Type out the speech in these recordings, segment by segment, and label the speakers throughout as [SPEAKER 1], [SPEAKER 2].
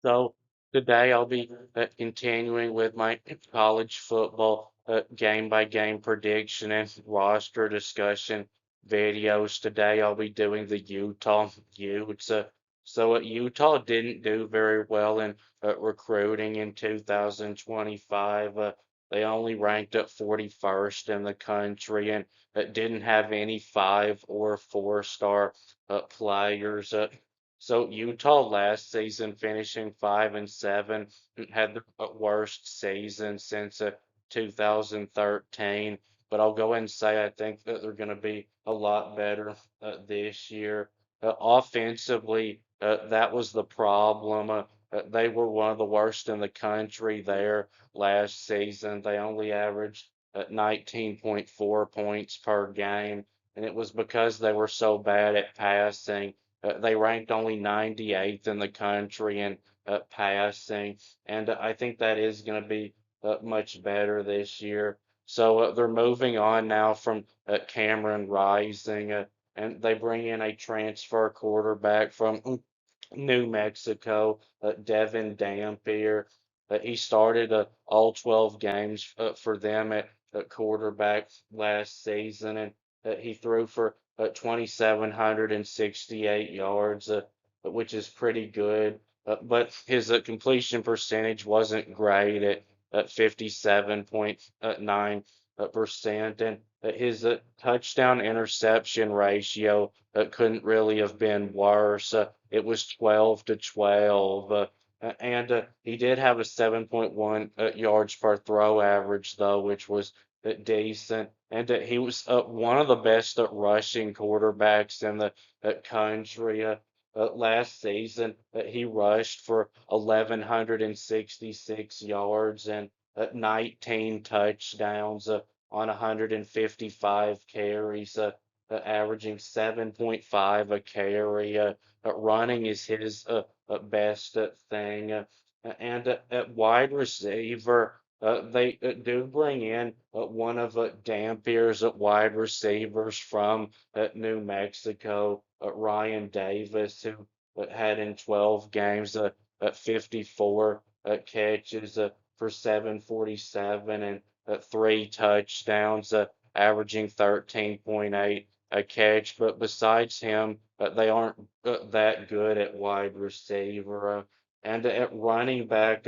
[SPEAKER 1] So today I'll be continuing with my college football game by game prediction and roster discussion videos. Today I'll be doing the Utah Utes. Utah didn't do very well in recruiting in 2025. They only ranked at 41st in the country and didn't have any 5 or 4-star players. So Utah last season finishing 5-7 had the worst season since 2013. But I'll go ahead and say I think that they're going to be a lot better this year. Offensively, that was the problem. They were one of the worst in the country there last season. They only averaged 19.4 points per game, and it was because they were so bad at passing. They ranked only 98th in the country in passing, and I think that is going to be much better this year. So they're moving on now from Cameron Rising, and they bring in a transfer quarterback from New Mexico, Devin Dampier. He started all 12 games for them at quarterback last season, and he threw for 2,768 yards, which is pretty good. But his completion percentage wasn't great at 57.9%, and his touchdown interception ratio couldn't really have been worse. It was 12 to 12. And he did have a 7.1 yards per throw average, though, which was decent. And he was one of the best rushing quarterbacks in the country. Last season, he rushed for 1,166 yards and 19 touchdowns on 155 carries, averaging 7.5 a carry. Running is his best thing. And at wide receiver, they do bring in one of Dampier's wide receivers from New Mexico, Ryan Davis, who had in 12 games 54 catches for 747 and 3 touchdowns, averaging 13.8 a catch. But besides him, they aren't that good at wide receiver. And at running back,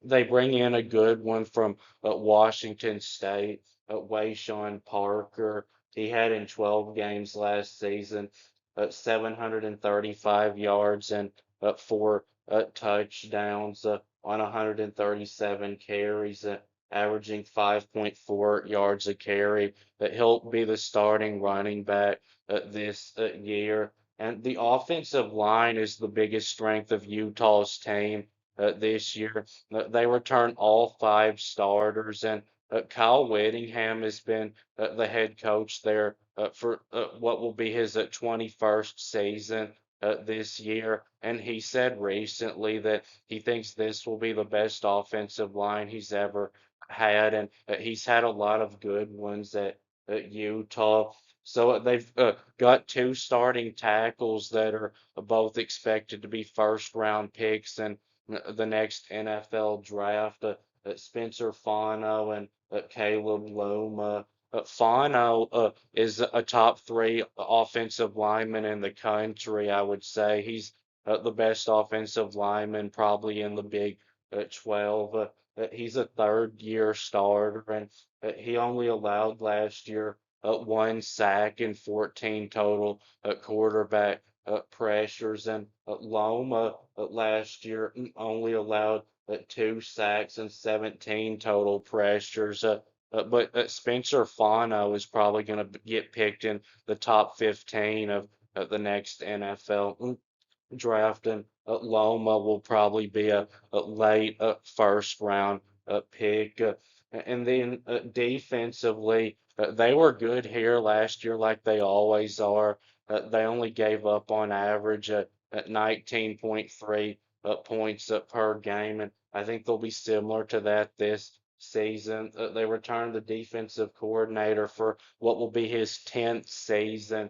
[SPEAKER 1] they bring in a good one from Washington State, Wayshawn Parker. He had in 12 games last season 735 yards and 4 touchdowns on 137 carries, averaging 5.4 yards a carry. That he'll be the starting running back this year. And the offensive line is the biggest strength of Utah's team this year. They return all 5 starters, and Kyle Whittingham has been the head coach there for what will be his 21st season this year. And he said recently that he thinks this will be the best offensive line he's ever had, and he's had a lot of good ones at Utah. So they've got 2 starting tackles that are both expected to be first round picks, and the next NFL draft. Spencer Fano and Caleb Loma. Fano is a top 3 offensive lineman in the country, I would say. He's the best offensive lineman probably in the Big 12. He's a third-year starter, and he only allowed last year 1 sack and 14 total quarterback pressures. And Loma last year only allowed 2 sacks and 17 total pressures. But Spencer Fano is probably going to get picked in the top 15 of the next NFL draft, and Loma will probably be a late first round pick. And then defensively, they were good here last year, like they always are. They only gave up on average at 19.3 points per game, and I think they'll be similar to that this season. They returned the defensive coordinator for what will be his 10th season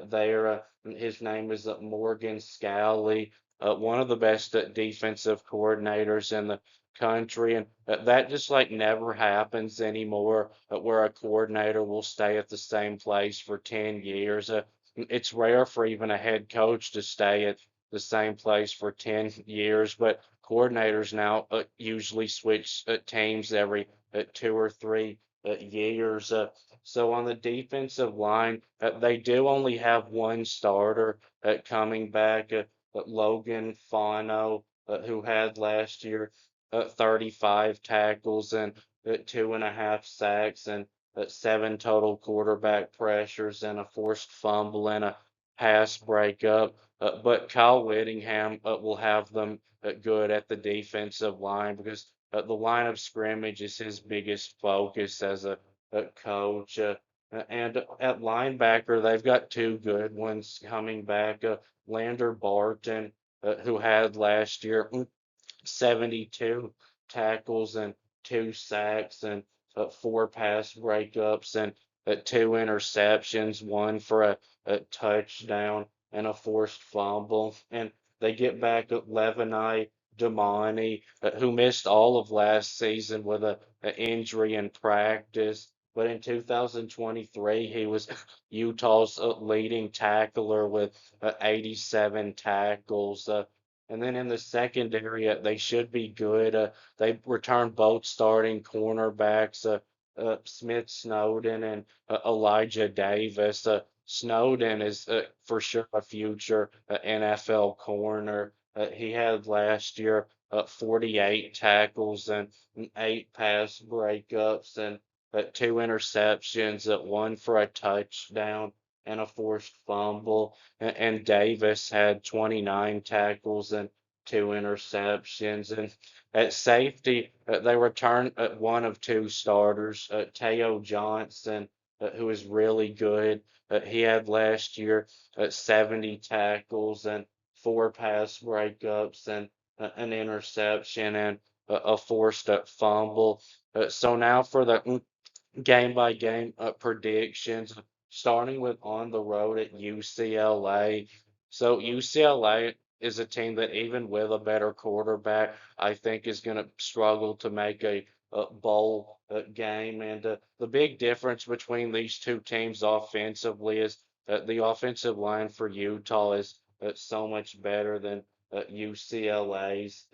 [SPEAKER 1] there. His name is Morgan Scalley. one of the best defensive coordinators in the country, and that just like never happens anymore, where a coordinator will stay at the same place for 10 years. It's rare for even a head coach to stay at the same place for 10 years, but coordinators now usually switch teams every 2 or 3 years. So on the defensive line, they do only have one starter coming back, Logan Fano, who had last year 35 tackles and 2.5 sacks and seven total quarterback pressures and a forced fumble and a pass breakup. But Kyle Whittingham will have them good at the defensive line because the line of scrimmage is his biggest focus as a coach. And at linebacker, they've got two good ones coming back. Lander Barton, who had last year 72 tackles and 2 sacks and four pass breakups and two interceptions, one for a touchdown and a forced fumble. And they get back at Levi Damani, who missed all of last season with a injury in practice. But in 2023, he was Utah's leading tackler with 87 tackles. And then in the secondary, they should be good. They returned both starting cornerbacks, Smith Snowden and Elijah Davis. Snowden is for sure a future NFL corner. He had last year 48 tackles and eight pass breakups and two interceptions, one for a touchdown and a forced fumble. And Davis had 29 tackles and two interceptions. And at safety, they returned one of two starters, Teo Johnson, who is really good. He had last year 70 tackles and four pass breakups and an interception and a forced fumble. So now for the game by game predictions, starting with on the road at UCLA. So UCLA is a team that even with a better quarterback, I think is going to struggle to make a bowl game. And the big difference between these two teams offensively is that the offensive line for Utah is so much better than UCLA's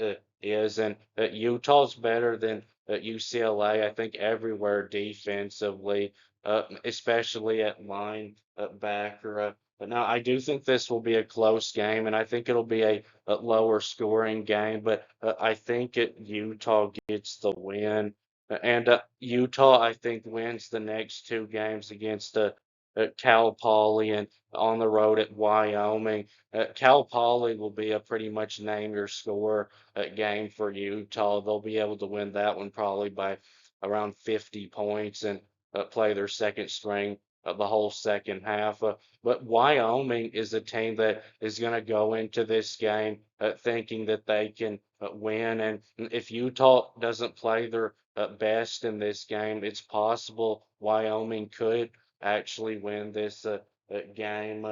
[SPEAKER 1] is, and Utah's better than at UCLA, I think everywhere defensively, especially at line backer. But now I do think this will be a close game, and I think it'll be a lower scoring game. But I think Utah gets the win, and Utah I think wins the next two games against Cal Poly and on the road at Wyoming. Cal Poly will be a pretty much name your score game for Utah. They'll be able to win that one probably by around 50 points and play their second string the whole second half. But Wyoming is a team that is going to go into this game thinking that they can win. And if Utah doesn't play their best in this game, it's possible Wyoming could actually win this game.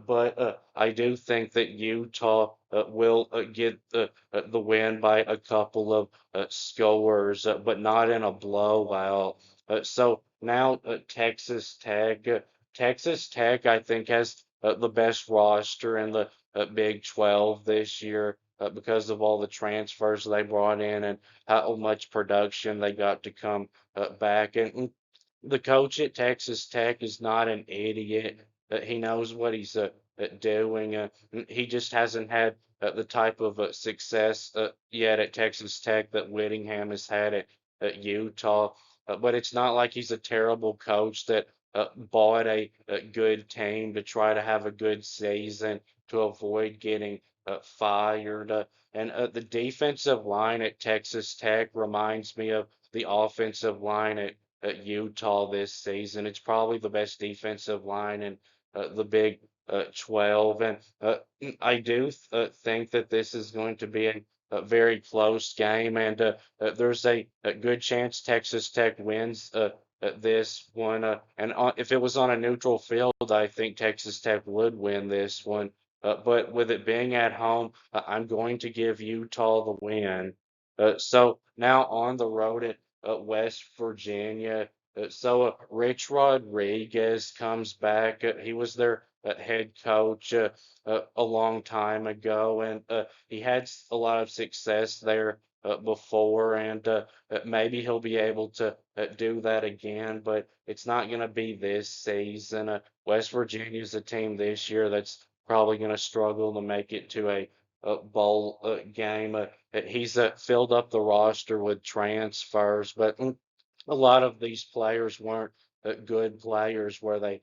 [SPEAKER 1] But I do think that Utah will get the win by a couple of scores, but not in a blowout. So now Texas Tech. Texas Tech, I think, has the best roster in the Big 12 this year because of all the transfers they brought in and how much production they got to come back. And the coach at Texas Tech is not an idiot. He knows what he's doing. He just hasn't had the type of success yet at Texas Tech that Whittingham has had at Utah. But it's not like he's a terrible coach that bought a good team to try to have a good season to avoid getting fired. And the defensive line at Texas Tech reminds me of the offensive line at Utah this season. It's probably the best defensive line in the Big 12. And I do think that this is going to be a very close game, and there's a good chance Texas Tech wins this one. And if it was on a neutral field, I think Texas Tech would win this one. but with it being at home, I'm going to give Utah the win. So now on the road at West Virginia. Rich Rodriguez comes back. He was their head coach a long time ago, and he had a lot of success there before, and maybe he'll be able to do that again, but it's not going to be this season. West Virginia's a team this year that's probably going to struggle to make it to a bowl game. He's filled up the roster with transfers, but a lot of these players weren't good players where they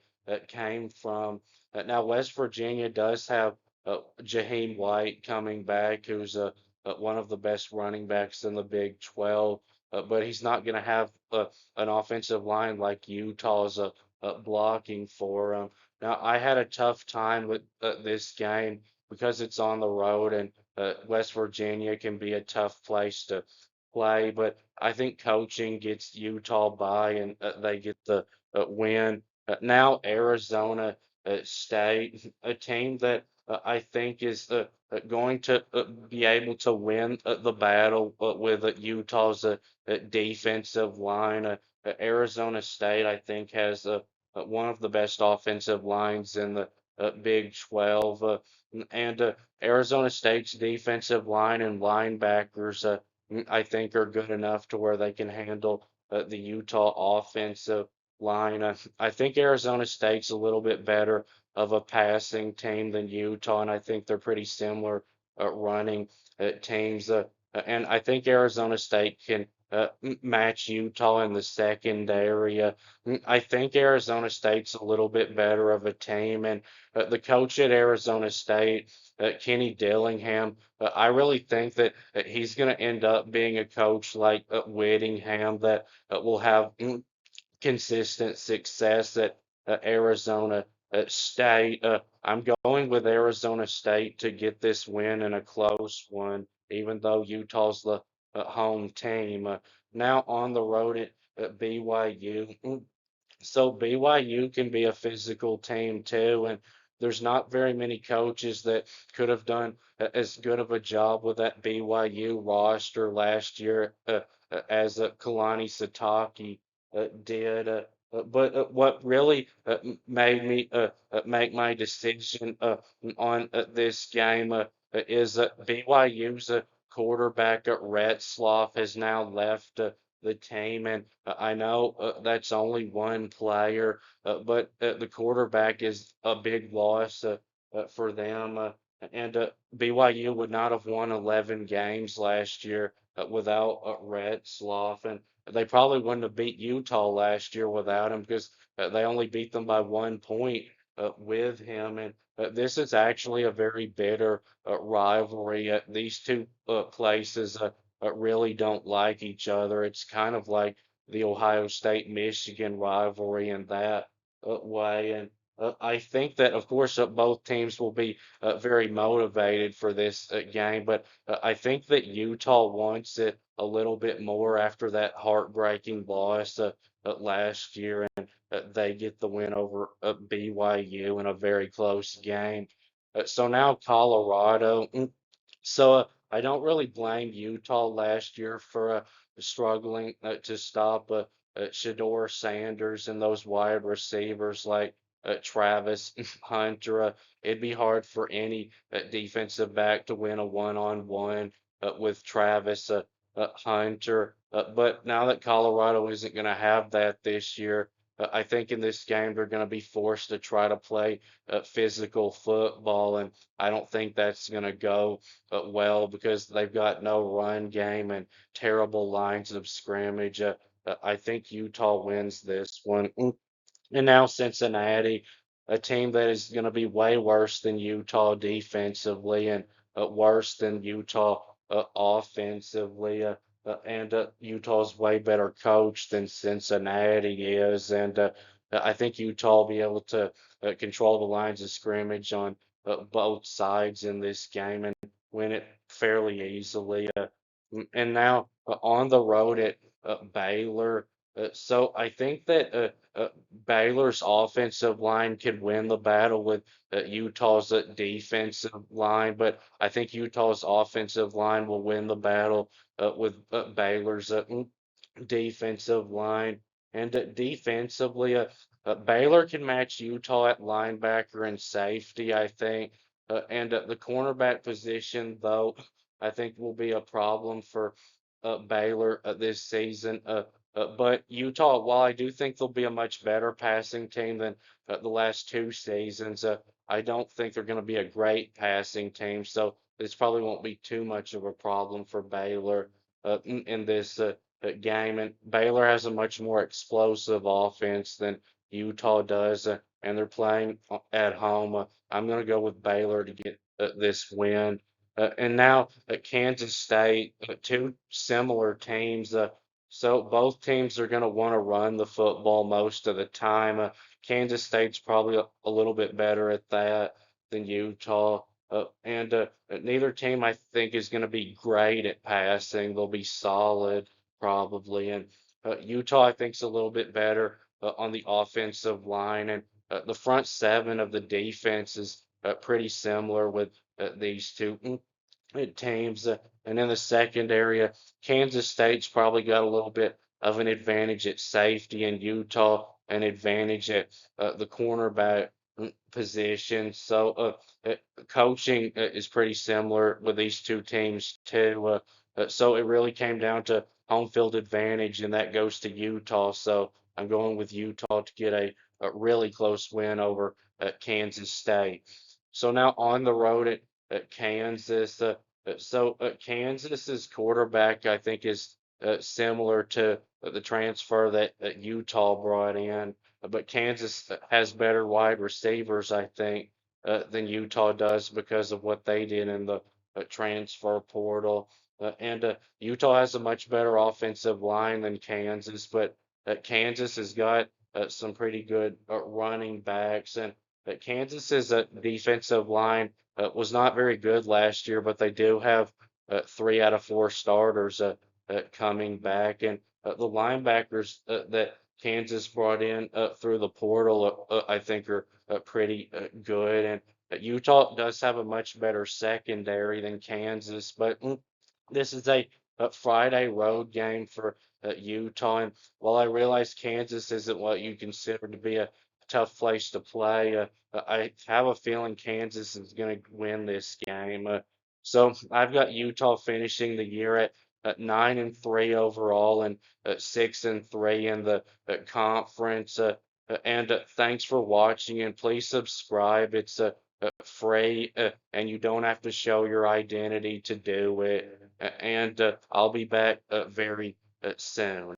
[SPEAKER 1] came from. Now, West Virginia does have Jaheim White coming back, who's one of the best running backs in the Big 12, but he's not going to have an offensive line like Utah's blocking for him. Now, I had a tough time with this game because it's on the road and West Virginia can be a tough place to play, but I think coaching gets Utah by and they get the win. Now Arizona State, a team that I think is going to be able to win the battle with Utah's defensive line. Arizona State, I think, has one of the best offensive lines in the Big 12. And Arizona State's defensive line and linebackers. I think are good enough to where they can handle the Utah offensive line. I think Arizona State's a little bit better of a passing team than Utah, and I think they're pretty similar running teams. And I think Arizona State can match Utah in the secondary. I think Arizona State's a little bit better of a team, and the coach at Arizona State, Kenny Dillingham. I really think that he's going to end up being a coach like Whittingham that will have consistent success at Arizona State. I'm going with Arizona State to get this win and a close one, even though Utah's the home team. Now on the road at BYU. So BYU can be a physical team too, and there's not very many coaches that could have done as good of a job with that BYU roster last year as Kalani Sitake did. But what really made me make my decision on this game is BYU's quarterback Retzloff has now left the team, and I know that's only one player, but the quarterback is a big loss for them. And BYU would not have won 11 games last year without Retzloff, and they probably wouldn't have beat Utah last year without him because they only beat them by 1 point with him. And this is actually a very bitter rivalry. These two places really don't like each other. It's kind of like the Ohio State-Michigan rivalry in that way. And I think that, of course, both teams will be very motivated for this game, but I think that Utah wants it a little bit more after that heartbreaking loss last year, and they get the win over BYU in a very close game. So now Colorado. I don't really blame Utah last year for struggling to stop Shador Sanders and those wide receivers like Travis Hunter. It'd be hard for any defensive back to win a one-on-one with Travis Hunter. But now that Colorado isn't going to have that this year, I think in this game they're going to be forced to try to play physical football, and I don't think that's going to go well because they've got no run game and terrible lines of scrimmage. I think Utah wins this one. And now Cincinnati, a team that is going to be way worse than Utah defensively and worse than Utah offensively. And Utah's way better coached than Cincinnati is. And I think Utah will be able to control the lines of scrimmage on both sides in this game and win it fairly easily. And now on the road at Baylor. So I think that Baylor's offensive line could win the battle with Utah's defensive line, but I think Utah's offensive line will win the battle with Baylor's defensive line. And defensively, Baylor can match Utah at linebacker and safety, I think. And the cornerback position, though, I think will be a problem for Baylor this season. But Utah, while I do think they'll be a much better passing team than the last two seasons, I don't think they're going to be a great passing team. So this probably won't be too much of a problem for Baylor in this game. And Baylor has a much more explosive offense than Utah does, and they're playing at home. I'm going to go with Baylor to get this win. And now Kansas State, two similar teams. So both teams are going to want to run the football most of the time. Kansas State's probably a little bit better at that than Utah. And neither team, I think, is going to be great at passing. They'll be solid, probably. And Utah, I think, is a little bit better on the offensive line. And the front seven of the defense is pretty similar with these two teams. And in the secondary, Kansas State's probably got a little bit of an advantage at safety, and Utah an advantage at the cornerback position. So coaching is pretty similar with these two teams too. So it really came down to home field advantage, and that goes to Utah. So I'm going with Utah to get a really close win over Kansas State. So now on the road at Kansas. Kansas's quarterback, I think, is similar to the transfer that Utah brought in, but Kansas has better wide receivers, I think, than Utah does because of what they did in the transfer portal. And Utah has a much better offensive line than Kansas, but Kansas has got some pretty good running backs, and Kansas's defensive line was not very good last year, but they do have three out of four starters coming back, and the linebackers that Kansas brought in through the portal, I think, are pretty good. And Utah does have a much better secondary than Kansas, but this is a Friday road game for Utah. And while I realize Kansas isn't what you consider to be a tough place to play, I have a feeling Kansas is going to win this game. So I've got Utah finishing the year at 9-3 overall and 6-3 in the conference. And thanks for watching, and please subscribe. It's free, and you don't have to show your identity to do it. And I'll be back very soon.